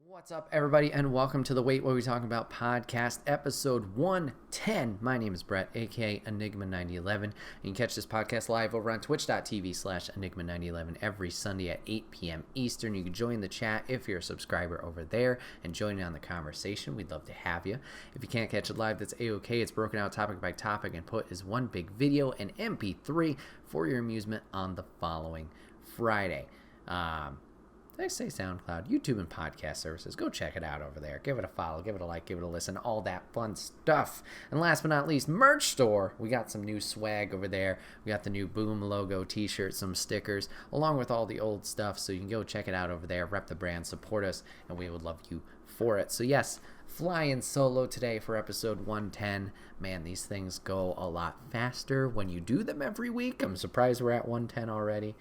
What's up, everybody, and welcome to the Wait What We Talking About podcast, episode 110. My name is Bret, aka Enigma9011. You can catch this podcast live over on twitch.tv/Enigma9011 every Sunday at 8 p.m. Eastern. You can join the chat if you're a subscriber over there and join in on the conversation. We'd love to have you. If you can't catch it live, that's a-okay. It's broken out topic by topic and put as one big video and MP3 for your amusement on the following Friday. Did I say SoundCloud? YouTube and podcast services. Go check it out over there. Give it a follow, give it a like, give it a listen, all that fun stuff. And last but not least, merch store. We got some new swag over there. We got the new Boom logo t-shirt, some stickers, along with all the old stuff. So you can go check it out over there. Rep the brand, support us, and we would love you for it. So yes, flying solo today for episode 110. Man, these things go a lot faster when you do them every week. I'm surprised we're at 110 already.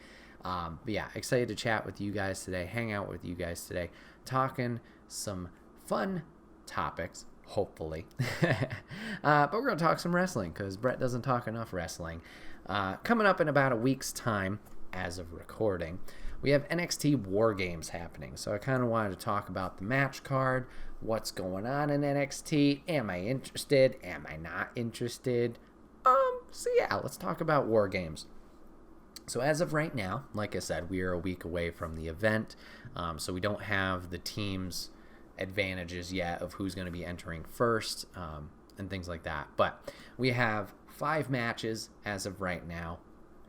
But yeah, excited to chat with you guys today, hang out with you guys today, talking some fun topics, hopefully. But we're going to talk some wrestling because Bret doesn't talk enough wrestling. Coming up in about a week's time, as of recording, we have NXT War Games happening. So I kind of wanted to talk about the match card, what's going on in NXT. Am I interested? Am I not interested? So yeah, let's talk about War Games. So as of right now, like I said, we are a week away from the event, so we don't have the team's advantages yet of who's going to be entering first and things like that. But we have 5 matches as of right now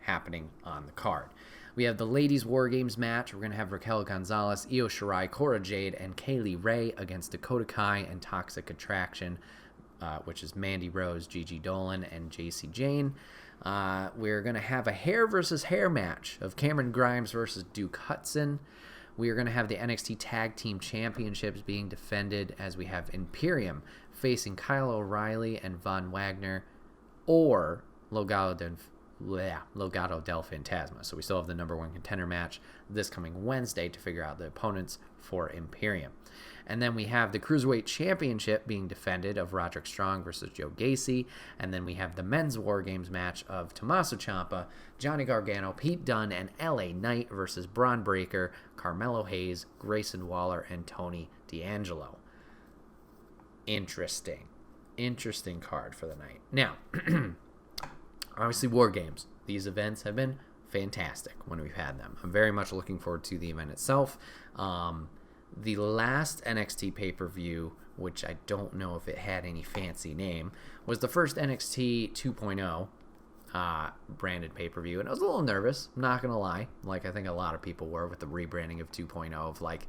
happening on the card. We have the Ladies War Games match. We're going to have Raquel Gonzalez, Io Shirai, Cora Jade, and Kaylee Ray against Dakota Kai and Toxic Attraction, which is Mandy Rose, Gigi Dolan, and JC Jane. We're going to have a hair versus hair match of Cameron Grimes versus Duke Hudson. We are going to have the NXT Tag Team Championships being defended as we have Imperium facing Kyle O'Reilly and Von Wagner or Legado del Fantasma. So we still have the number 1 contender match this coming Wednesday to figure out the opponents for Imperium. And then we have the Cruiserweight Championship being defended of Roderick Strong versus Joe Gacy. And then we have the Men's War Games match of Tommaso Ciampa, Johnny Gargano, Pete Dunne, and LA Knight versus Braun Breaker, Carmelo Hayes, Grayson Waller, and Tony D'Angelo. Interesting card for the night. Now, obviously War Games. These events have been fantastic when we've had them. I'm very much looking forward to the event itself. The last NXT pay-per-view, which I don't know if it had any fancy name, was the first NXT 2.0 branded pay-per-view. And I was a little nervous, I'm not going to lie. Like I think a lot of people were with the rebranding of 2.0 of like,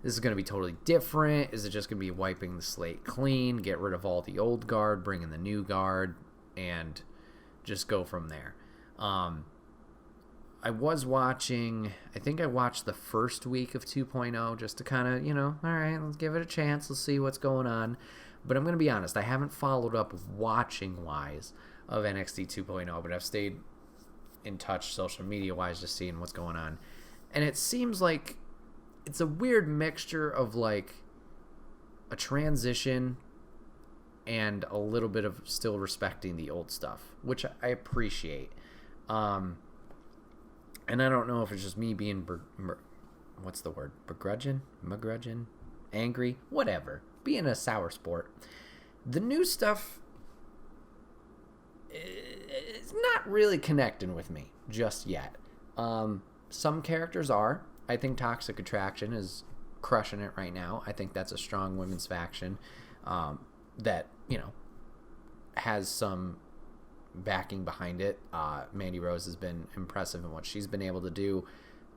this is going to be totally different. Is it just going to be wiping the slate clean, get rid of all the old guard, bring in the new guard, and just go from there? I was watching, I think I watched the first week of 2.0 just to kind of, all right, let's give it a chance. Let's see what's going on. But I'm going to be honest, I haven't followed up watching-wise of NXT 2.0, but I've stayed in touch social media-wise just seeing what's going on. And it seems like it's a weird mixture of like a transition and a little bit of still respecting the old stuff, which I appreciate. And I don't know if it's just me being, what's the word? Begrudging? Angry? Whatever. Being a sour sport. The new stuff is not really connecting with me just yet. Some characters are. I think Toxic Attraction is crushing it right now. I think that's a strong women's faction that, has some backing behind it. Mandy Rose has been impressive in what she's been able to do,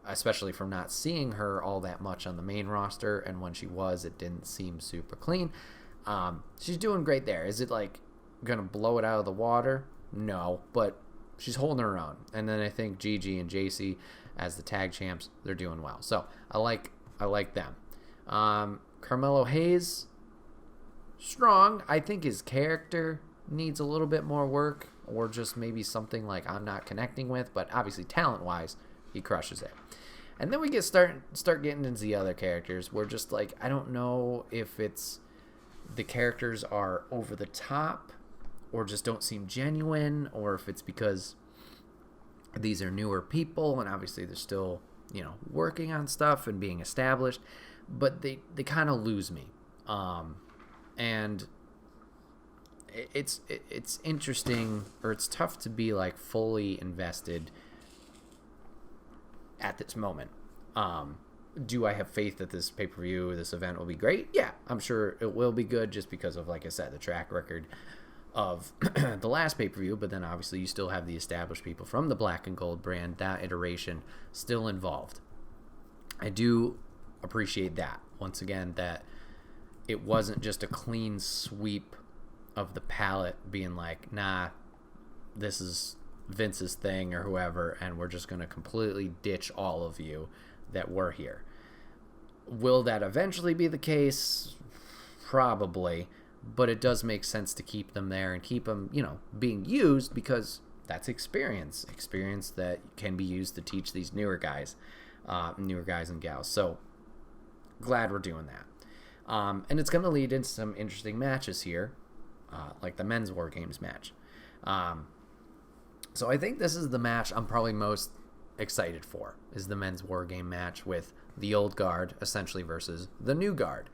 especially from not seeing her all that much on the main roster, and when she was, it didn't seem super clean. She's doing great there. Is it like gonna blow it out of the water? No, but she's holding her own. And then I think Gigi and JC as the tag champs, they're doing well. So I like them. Carmelo Hayes, strong. I think his character needs a little bit more work, or just maybe something like I'm not connecting with, but obviously talent-wise, he crushes it. And then we start getting into the other characters where just like, I don't know if it's the characters are over the top or just don't seem genuine, or if it's because these are newer people and obviously they're still, working on stuff and being established. but they kind of lose me. And it's interesting, or it's tough to be like fully invested at this moment. Do I have faith that this pay-per-view, this event will be great? Yeah, I'm sure it will be good just because of, like I said, the track record of the last pay-per-view, but then obviously you still have the established people from the Black and Gold brand, that iteration still involved. I do appreciate that, once again, that it wasn't just a clean sweep of the palette being like, nah, this is Vince's thing or whoever, and we're just going to completely ditch all of you that were here. Will that eventually be the case? Probably, but it does make sense to keep them there and keep them, being used, because that's experience that can be used to teach these newer guys and gals. So glad we're doing that. And it's going to lead into some interesting matches here, like the men's War Games match. So I think this is the match I'm probably most excited for, is the men's War Game match with the old guard essentially versus the new guard.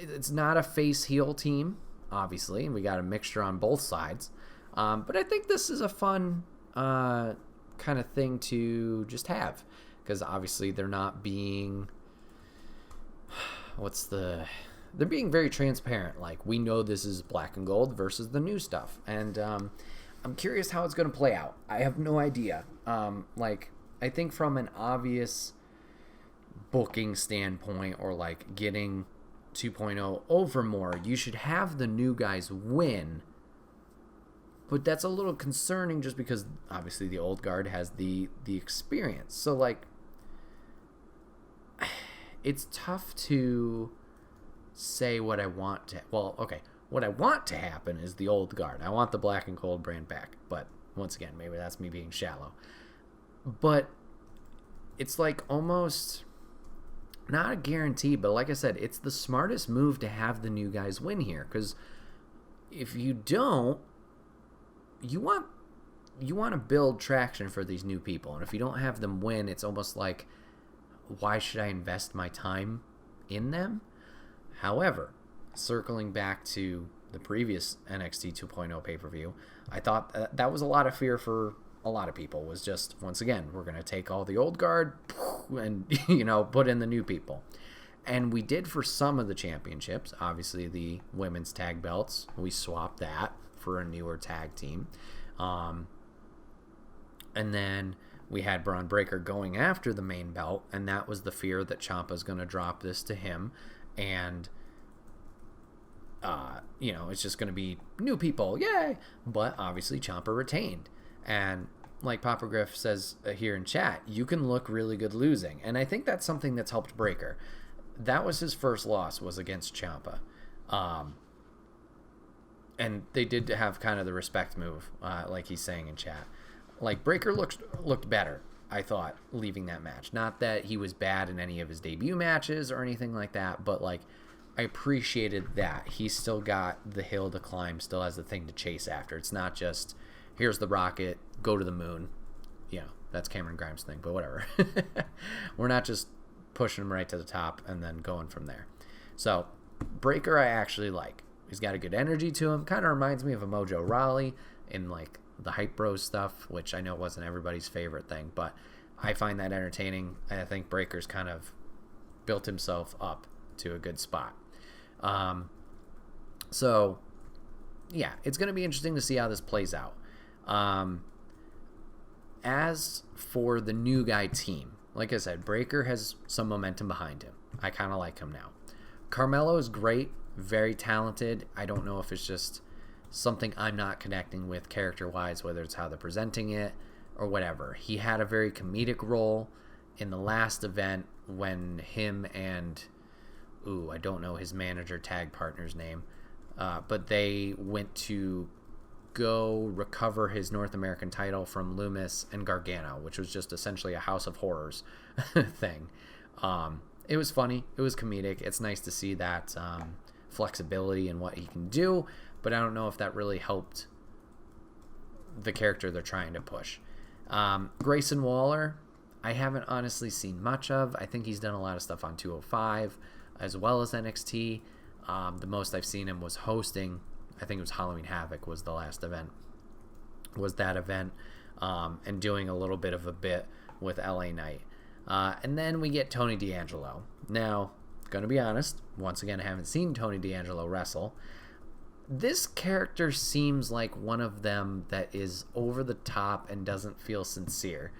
It's not a face heel team, obviously, and we got a mixture on both sides. But I think this is a fun kind of thing to just have, because obviously they're not being they're being very transparent. Like, we know this is Black and Gold versus the new stuff, and I'm curious how it's going to play out. I have no idea. I think from an obvious booking standpoint, or like getting 2.0 over more, you should have the new guys win. But that's a little concerning, just because obviously the old guard has the experience. So like, it's tough to say what I want to. Well, okay, what I want to happen is the old guard. I want the Black and Gold brand back. But once again, maybe that's me being shallow. But it's like almost not a guarantee, but like I said, it's the smartest move to have the new guys win here, because if you don't, you want to build traction for these new people, and if you don't have them win, it's almost like, why should I invest my time in them? However, circling back to the previous NXT 2.0 pay-per-view, I thought that was a lot of fear for a lot of people, was just, once again, we're going to take all the old guard and, put in the new people. And we did for some of the championships. Obviously, the women's tag belts, we swapped that for a newer tag team. And then we had Braun Breaker going after the main belt, and that was the fear that Ciampa's going to drop this to him, and it's just going to be new people, yay! But obviously Ciampa retained, and like Papa Griff says here in chat, you can look really good losing, and I think that's something that's helped Breaker. That was his first loss, was against Ciampa, and they did have kind of the respect move, like he's saying in chat. Like, Breaker looked better, I thought, leaving that match. Not that he was bad in any of his debut matches or anything like that, but like, I appreciated that he still got the hill to climb, still has the thing to chase after. It's not just, here's the rocket, go to the moon. That's Cameron Grimes' thing, but whatever. We're not just pushing him right to the top and then going from there. So Breaker I actually like. He's got a good energy to him. Kind of reminds me of a Mojo Rawley in like the Hype Bros stuff, which I know wasn't everybody's favorite thing, but I find that entertaining. And I think Breaker's kind of built himself up to a good spot. So yeah, it's going to be interesting to see how this plays out. As for the new guy team, like I said, Breaker has some momentum behind him. I kind of like him now. Carmelo is great, very talented. I don't know if it's just something I'm not connecting with character-wise, whether it's how they're presenting it or whatever. He had a very comedic role in the last event when him and, I don't know his manager tag partner's name, but they went to go recover his North American title from Loomis and Gargano, which was just essentially a House of Horrors thing. It was funny. It was comedic. It's nice to see that flexibility in what he can do, but I don't know if that really helped the character they're trying to push. Grayson Waller, I haven't honestly seen much of. I think he's done a lot of stuff on 205 as well as NXT. The most I've seen him was hosting. I think it was Halloween Havoc was the last event. Was that event. And doing a little bit of a bit with LA Knight. And then we get Tony D'Angelo. Now, gonna be honest, once again, I haven't seen Tony D'Angelo wrestle. This character seems like one of them that is over the top and doesn't feel sincere.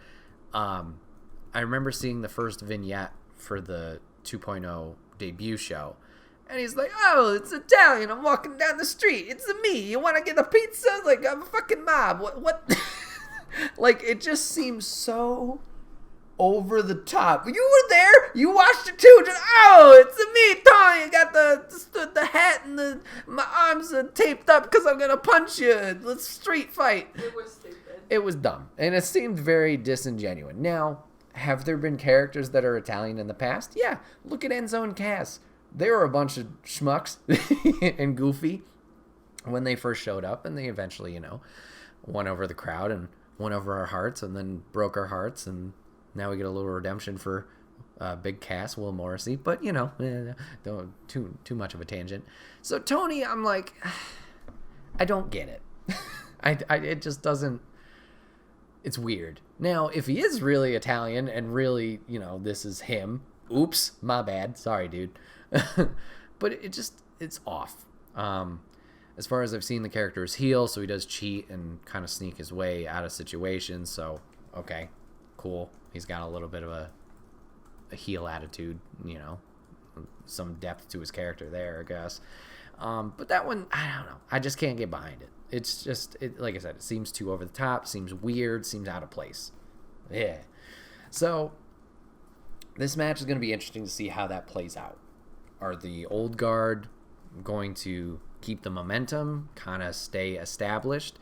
I remember seeing the first vignette for the 2.0 debut show, and he's like, "Oh, it's Italian. I'm walking down the street. It's me. You want to get a pizza? Like, I'm a fucking mob. What?" Like, it just seems so over the top. You were there. You watched it too. Just, "Oh, it's me, Tony. I got the hat and my arms are taped up because I'm gonna punch you. Let's street fight." It was stupid. It was dumb, and it seemed very disingenuous. Now, have there been characters that are Italian in the past? Yeah. Look at Enzo and Cass. They were a bunch of schmucks and goofy when they first showed up, and they eventually, won over the crowd and won over our hearts, and then broke our hearts, and now we get a little redemption for Big Cass, Will Morrissey, but don't too much of a tangent. So Tony, I'm like, I don't get it. It just doesn't. It's weird. Now, if he is really Italian and really, this is him. Oops, my bad. Sorry, dude. But it's off. As far as I've seen, the character is heel, so he does cheat and kind of sneak his way out of situations. So, okay, cool. He's got a little bit of a heel attitude, some depth to his character there, I guess. But that one, I don't know. I just can't get behind it. It's just, like I said, it seems too over the top, seems weird, seems out of place. Yeah. So, this match is going to be interesting to see how that plays out. Are the old guard going to keep the momentum, kind of stay established,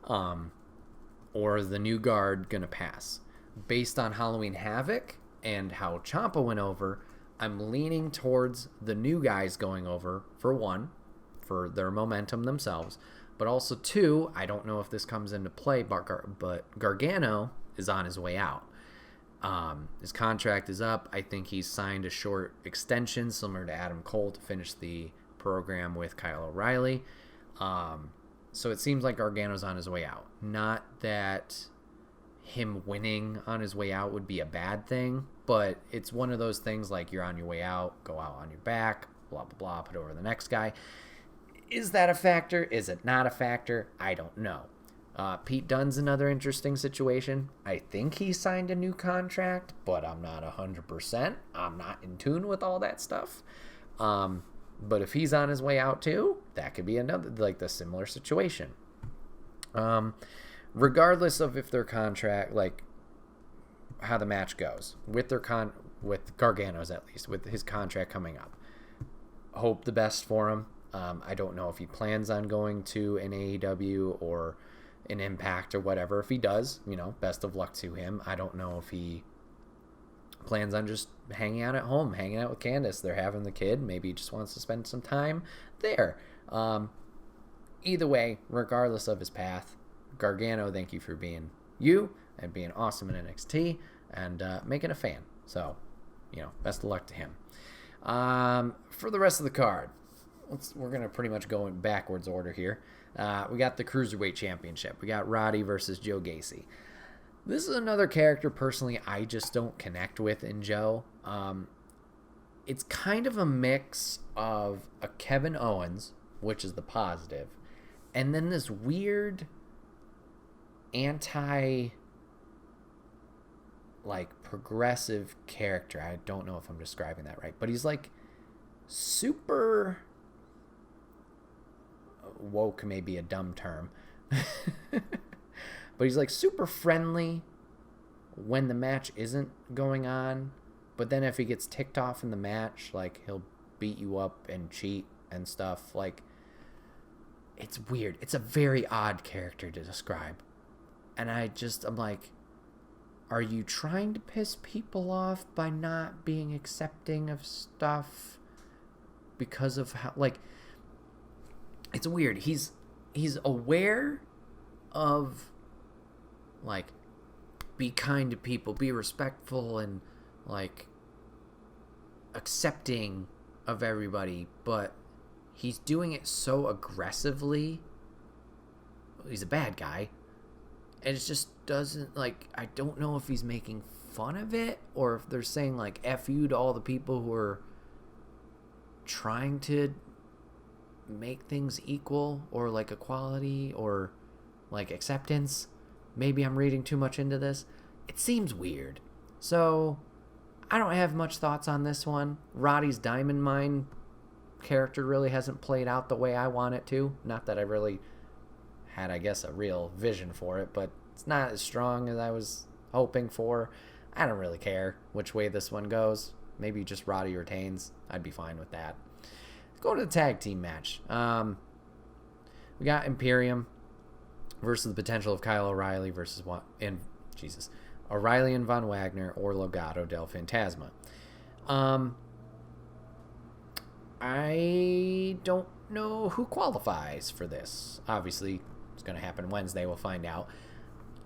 or the new guard going to pass? Based on Halloween Havoc and how Ciampa went over, I'm leaning towards the new guys going over, for one, for their momentum themselves, but also two, I don't know if this comes into play, but Gargano is on his way out. His contract is up. I think he's signed a short extension similar to Adam Cole to finish the program with Kyle O'Reilly. So it seems like Gargano's on his way out. Not that him winning on his way out would be a bad thing, but it's one of those things like you're on your way out, go out on your back, blah, blah, blah, put over the next guy. Is that a factor? Is it not a factor? I don't know. Pete Dunne's another interesting situation. I think he signed a new contract, but I'm not 100%. I'm not in tune with all that stuff. But if he's on his way out too, that could be another, like the similar situation. Regardless of if their contract, like how the match goes, with with Gargano's at least, with his contract coming up, hope the best for him. I don't know if he plans on going to an AEW or an Impact or whatever. If he does, best of luck to him. I don't know if he plans on just hanging out at home, hanging out with Candice. They're having the kid. Maybe he just wants to spend some time there. Either way, regardless of his path, Gargano, thank you for being you and being awesome in NXT and making a fan. So, best of luck to him. For the rest of the card, we're going to pretty much go in backwards order here. We got the Cruiserweight Championship. We got Roddy versus Joe Gacy. This is another character, personally, I just don't connect with in Joe. It's kind of a mix of a Kevin Owens, which is the positive, and then this weird progressive character. I don't know if I'm describing that right, but he's like super woke, may be a dumb term, but he's like super friendly when the match isn't going on, but then if he gets ticked off in the match, like he'll beat you up and cheat and stuff. Like, it's weird. It's a very odd character to describe, and I'm like, are you trying to piss people off by not being accepting of stuff because of how, like, it's weird. He's aware of, like, be kind to people, be respectful, and like accepting of everybody, but he's doing it so aggressively. He's a bad guy, and it just doesn't, like, I don't know if he's making fun of it or if they're saying like F you to all the people who are trying to make things equal or like equality or like acceptance. Maybe I'm reading too much into this. It seems weird. So I don't have much thoughts on this one. Roddy's Diamond Mine character really hasn't played out the way I want it to. Not that I really had, I guess, a real vision for it, but it's not as strong as I was hoping for. I don't really care which way this one goes. Maybe just Roddy retains. I'd be fine with that. Let's go to the tag team match. We got Imperium versus the potential of Kyle O'Reilly versus O'Reilly and Von Wagner or Legado del Fantasma. I don't know who qualifies for this. Obviously, it's going to happen Wednesday. We'll find out.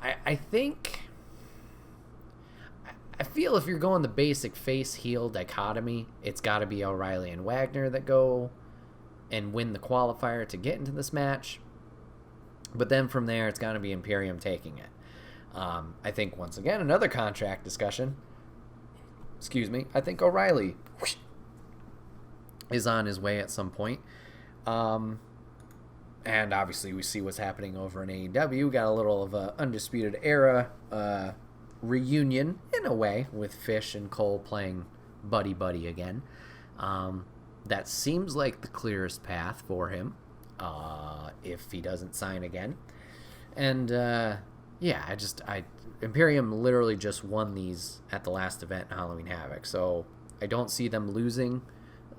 I feel if you're going the basic face-heel dichotomy, it's got to be O'Reilly and Wagner that go and win the qualifier to get into this match. But then from there, it's got to be Imperium taking it. I think, once again, another contract discussion. Excuse me. I think O'Reilly is on his way at some point. And obviously, we see what's happening over in AEW. We got a little of a Undisputed Era reunion, in a way, with Fish and Cole playing buddy-buddy again. That seems like the clearest path for him, if he doesn't sign again. And, yeah, Imperium literally just won these at the last event in Halloween Havoc, so I don't see them losing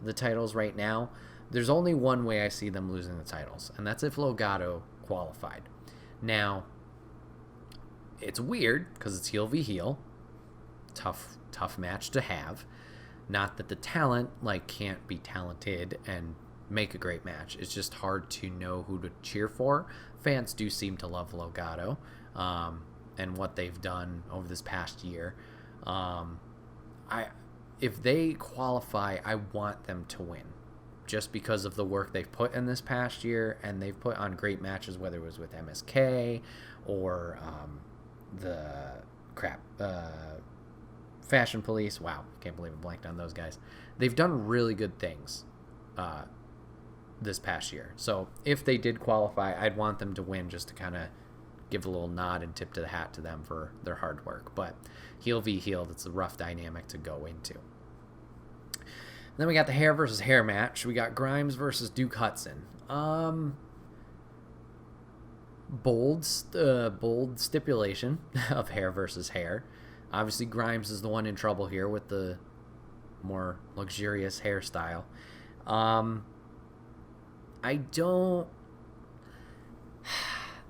the titles right now. There's only one way I see them losing the titles, and that's if Legado qualified. Now, it's weird because it's heel v heel. Tough match to have. Not that the talent can't be talented and make a great match. It's just hard to know who to cheer for. Fans do seem to love Legado and what they've done over this past year. If they qualify, I want them to win, just because of the work they've put in this past year, and they've put on great matches, whether it was with MSK or Fashion Police. Wow, can't believe I blanked on those guys. They've done really good things this past year. So if they did qualify, I'd want them to win, just to kind of give a little nod and tip to the hat to them for their hard work. But heel v heel, that's a rough dynamic to go into. Then we got the hair versus hair match. We got Grimes versus Duke Hudson. Bold stipulation of hair versus hair. Obviously, Grimes is the one in trouble here with the more luxurious hairstyle.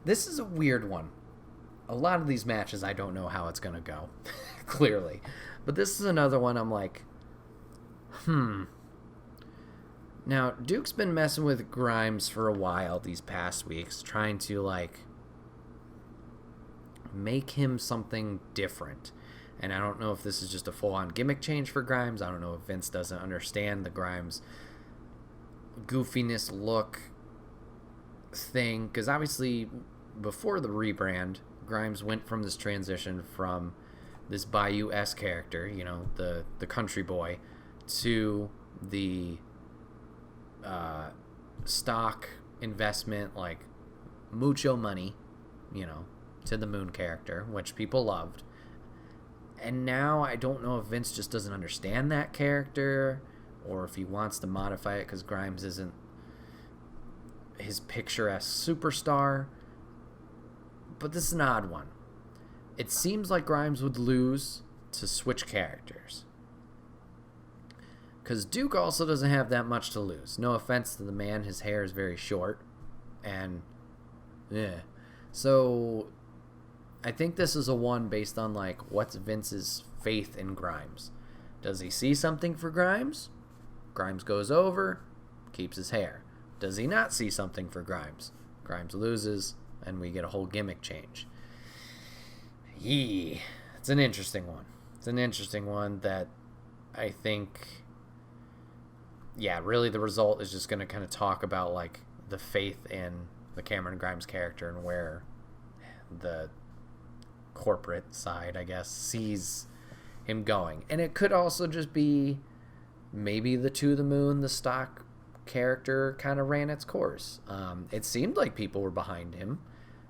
This is a weird one. A lot of these matches, I don't know how it's going to go, clearly. But this is another one I'm like, Now, Duke's been messing with Grimes for a while these past weeks, trying to, make him something different. And I don't know if this is just a full-on gimmick change for Grimes. I don't know if Vince doesn't understand the Grimes goofiness look thing. Because obviously, before the rebrand, Grimes went from this transition from this Bayou-esque character, the country boy, to the stock investment, mucho money, to the Moon character, which people loved. And now I don't know if Vince just doesn't understand that character, or if he wants to modify it because Grimes isn't his picturesque superstar. But this is an odd one. It seems like Grimes would lose to switch characters, because Duke also doesn't have that much to lose. No offense to the man, his hair is very short, and so I think this is a one based on what's Vince's faith in Grimes. Does he see something for Grimes? Grimes goes over, keeps his hair. Does he not see something for Grimes? Grimes loses, and we get a whole gimmick change. It's an interesting one. It's an interesting one that I think, yeah, really the result is just going to kind of talk about, like, the faith in the Cameron Grimes character and where the corporate side, I guess, sees him going. And it could also just be maybe the To the Moon, the stock character kind of ran its course. It seemed like people were behind him,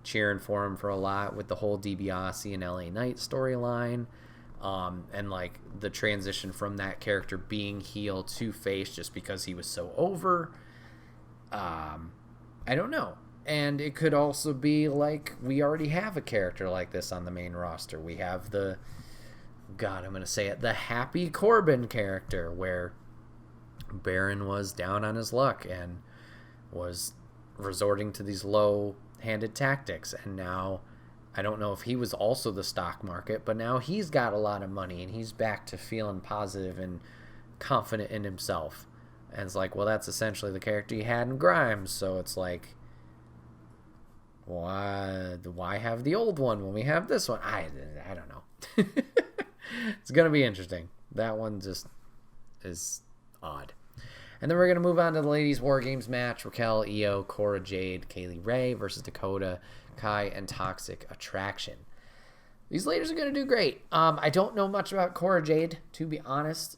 cheering for him for a lot with the whole DiBiase and LA Knight storyline, and like the transition from that character being heel to face just because he was so over. I don't know. And it could also be like we already have a character like this on the main roster. We have the Happy Corbin character, where Baron was down on his luck and was resorting to these low-handed tactics. And now, I don't know if he was also the stock market, but now he's got a lot of money and he's back to feeling positive and confident in himself. And it's like, well, that's essentially the character he had in Grimes. So it's like, why have the old one when we have this one? I don't know. It's going to be interesting. That one just is odd. And then we're going to move on to the Ladies War Games match. Raquel, Io, Cora Jade, Kaylee Ray versus Dakota, Kai, and Toxic Attraction. These ladies are going to do great. I don't know much about Cora Jade, to be honest.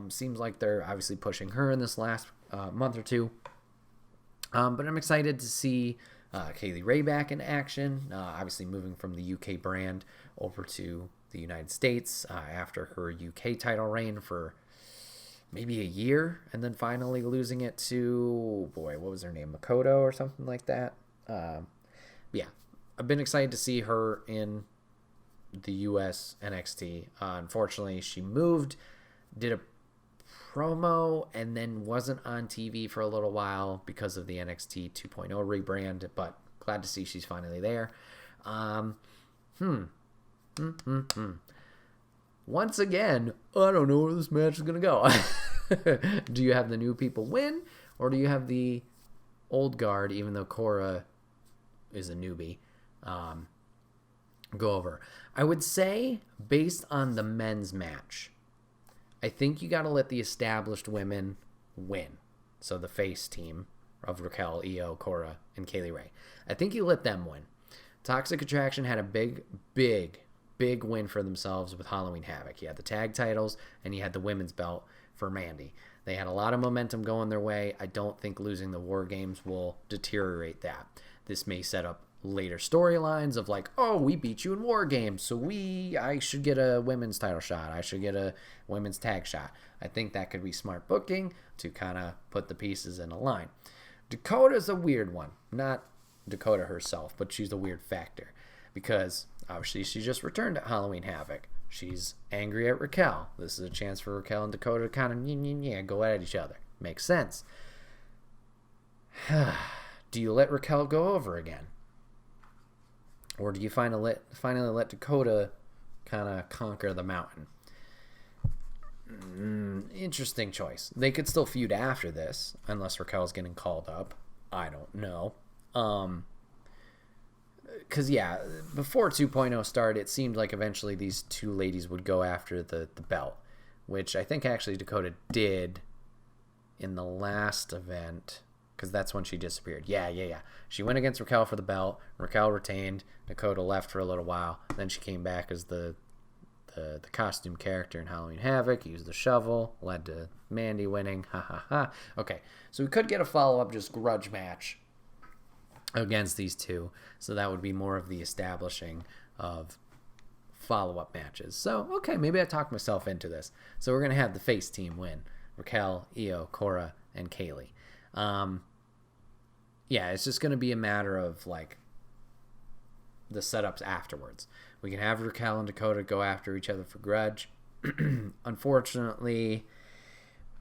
Seems like they're obviously pushing her in this last month or two. But I'm excited to see Kaylee Ray back in action. Obviously moving from the UK brand over to the United States after her UK title reign for maybe a year, and then finally losing it to, what was her name, Makoto or something like that. Yeah, I've been excited to see her in the US NXT. Unfortunately, she moved, did a promo, and then wasn't on TV for a little while because of the NXT 2.0 rebrand, but glad to see she's finally there. Once again, I don't know where this match is going to go. Do you have the new people win, or do you have the old guard, even though Cora is a newbie, go over? I would say, based on the men's match, I think you got to let the established women win. So the face team of Raquel, Io, Cora, and Kaylee Ray. I think you let them win. Toxic Attraction had a big win for themselves with Halloween Havoc. You had the tag titles, and you had the women's belt for Mandy. They had a lot of momentum going their way. I don't think losing the War Games will deteriorate that. This may set up later storylines of like, oh, we beat you in War Games, so I should get a women's title shot. I should get a women's tag shot. I think that could be smart booking to kind of put the pieces in a line. Dakota's a weird one. Not Dakota herself, but she's a weird factor because obviously she just returned at Halloween Havoc. She's angry at Raquel. This is a chance for Raquel and Dakota to kind of go at each other. Makes sense. Do you let Raquel go over again? Or do you finally let Dakota kind of conquer the mountain? Interesting choice. They could still feud after this, unless Raquel's getting called up. I don't know. Because, yeah, before 2.0 started, it seemed like eventually these two ladies would go after the belt, which I think actually Dakota did in the last event, because that's when she disappeared. Yeah. She went against Raquel for the belt. Raquel retained. Dakota left for a little while. Then she came back as the costume character in Halloween Havoc, used the shovel, led to Mandy winning. Okay, so we could get a follow-up just grudge match against these two. So that would be more of the establishing of follow-up matches. So, okay, maybe I talked myself into this. So we're going to have the face team win. Raquel, Io, Cora, and Kaylee. Yeah, it's just going to be a matter of, like, the setups afterwards. We can have Raquel and Dakota go after each other for grudge. Unfortunately,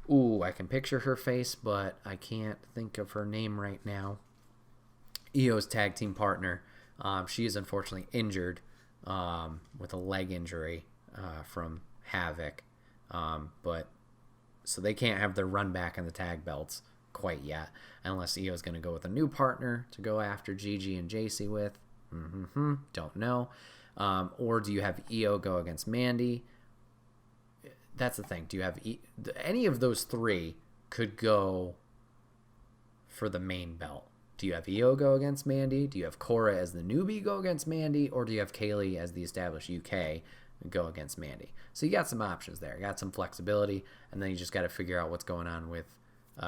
I can picture her face, but I can't think of her name right now. Io's tag team partner, she is unfortunately injured with a leg injury from Havoc, but so they can't have their run back in the tag belts quite yet, unless Io's going to go with a new partner to go after Gigi and JC with. Don't know. Or do you have Io go against Mandy? That's the thing. Do you have any of those three could go for the main belt? Do you have Io go against Mandy? Do you have Cora as the newbie go against Mandy? Or do you have Kaylee as the established UK go against Mandy? So you got some options there. You got some flexibility, and then you just got to figure out what's going on with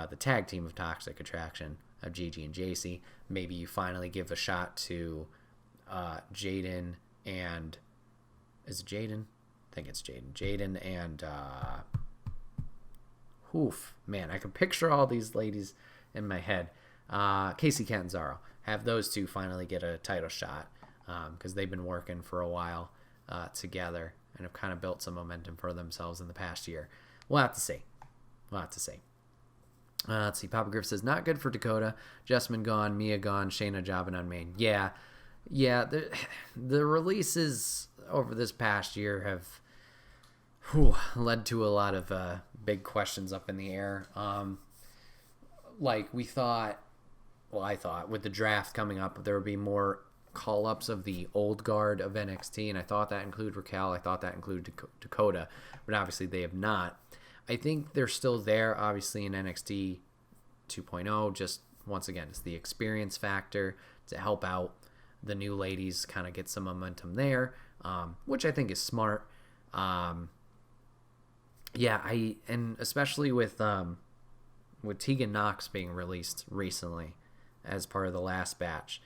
the tag team of Toxic Attraction of Gigi and JC. Maybe you finally give a shot to Jaden and... Is it Jaden? I think it's Jaden. Jaden and... Man, I can picture all these ladies in my head. Casey Catanzaro. Have those two finally get a title shot because they've been working for a while together and have kind of built some momentum for themselves in the past year. We'll have to see. Let's see. Papa Griff says, not good for Dakota. Jessamine gone, Mia gone, Shayna jobbing on main. Yeah. The releases over this past year have led to a lot of big questions up in the air. I thought with the draft coming up, there would be more call-ups of the old guard of NXT, and I thought that included Raquel. I thought that included Dakota, but obviously they have not. I think they're still there, obviously, in NXT 2.0. Just, once again, it's the experience factor to help out the new ladies, kind of get some momentum there, which I think is smart. And especially with Tegan Knox being released recently as part of the last batch,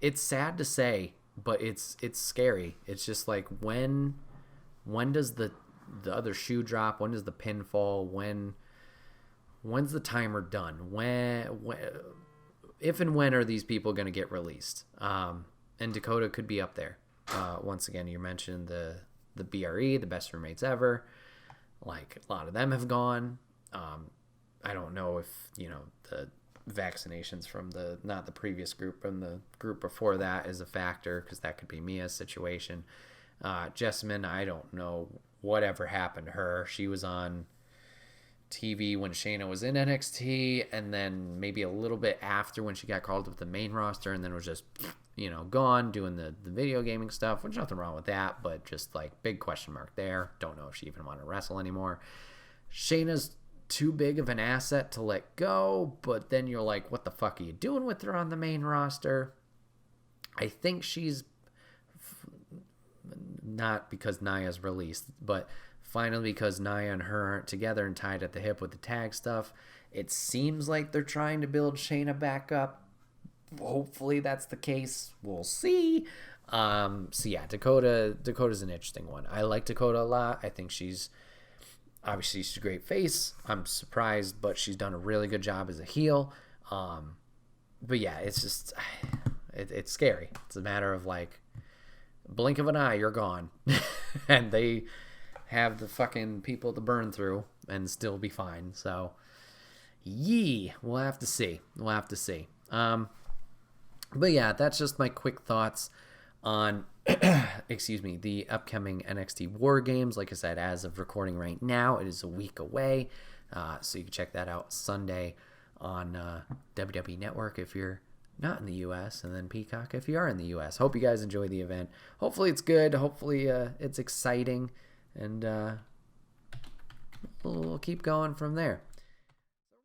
it's sad to say, but it's scary. It's just like when does the other shoe drop? When does the pin fall? When's the timer done? If and when are these people going to get released? And Dakota could be up there. Once again, you mentioned the BRE, the best roommates ever. Like, a lot of them have gone. I don't know if, the vaccinations from not the previous group, and the group before that is a factor, because that could be Mia's situation. Jessamine, I don't know whatever happened to her. She was on TV when Shayna was in NXT, and then maybe a little bit after when she got called up to the main roster, and then was just, gone doing the video gaming stuff, which nothing wrong with that, but just like big question mark there. Don't know if she even want to wrestle anymore. Shayna's too big of an asset to let go, but then you're like, what the fuck are you doing with her on the main roster? I think she's not because Nia's released, but finally because Nia and her aren't together and tied at the hip with the tag stuff. It seems like they're trying to build Shayna back up. Hopefully that's the case. We'll see. Dakota's an interesting one. I like Dakota a lot. I think she's a great face. I'm surprised, but she's done a really good job as a heel. But yeah, it's just, it's scary. It's a matter of like, blink of an eye, you're gone. And they have the fucking people to burn through and still be fine. So, we'll have to see. But yeah, that's just my quick thoughts on, the upcoming NXT War Games. Like I said, as of recording right now, it is a week away. So you can check that out Sunday on WWE Network if you're not in the U.S., and then Peacock if you are in the U.S. Hope you guys enjoy the event. Hopefully it's good. Hopefully it's exciting. And we'll keep going from there.